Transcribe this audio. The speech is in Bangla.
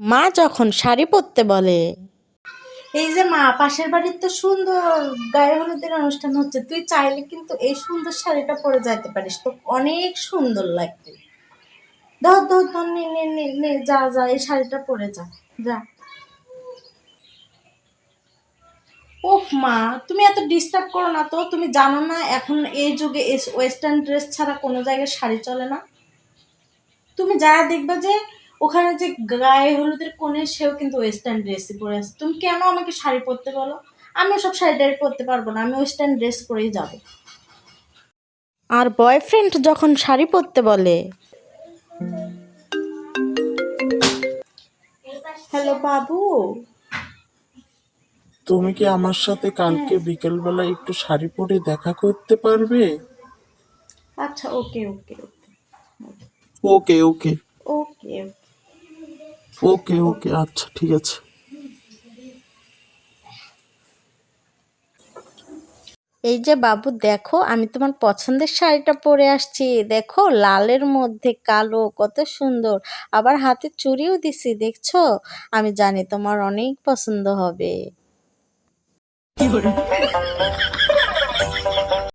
মা যখন শাড়ি পরতে বলে, এই যে মা পাশের বাড়ির তো সুন্দর গায়ে হলুদের অনুষ্ঠান হচ্ছে, তুই চাইলে কিন্তু এই সুন্দর শাড়িটা পরে যাইতে পারিস, তো অনেক সুন্দর লাগবে। ধর ধর ধর, নে নে নে নে, যা যা, এই শাড়িটা পরে যা, যা। ওফ মা, তুমি এত ডিস্টার্ব করো না তো। তুমি জানো না এখন এই যুগে ওয়েস্টার্ন ড্রেস ছাড়া কোনো জায়গায় শাড়ি চলে না। তুমি যা দেখবা যে ওখানে যে গায়ে হলুদের কোণে, সেও কিন্তু ওয়েস্টার্ন ড্রেসই পরে আছে। তুমি কেন আমাকে শাড়ি পরতে বলো? আমি ওসব শাড়ি টাড়ি পরতে পারবো না, আমি ওয়েস্টার্ন ড্রেস পরেই যাব। আর বয়ফ্রেন্ড যখন শাড়ি পরতে বলে, হ্যালো বাবু। তুমি কি আমার সাথে কালকে বিকেলবেলা একটু শাড়ি পরে দেখা করতে পারবে? আচ্ছা, ওকে ওকে ওকে ওকে ওকে ওকে। ওকে ওকে আচ্ছা ঠিক আছে। এই যে বাবু, দেখো আমি তোমার পছন্দের শাড়িটা পরে আসছি। দেখো, লালের মধ্যে কালো, কত সুন্দর। আবার হাতে চুড়িও দিছি, দেখছো? আমি জানি তোমার অনেক পছন্দ হবে।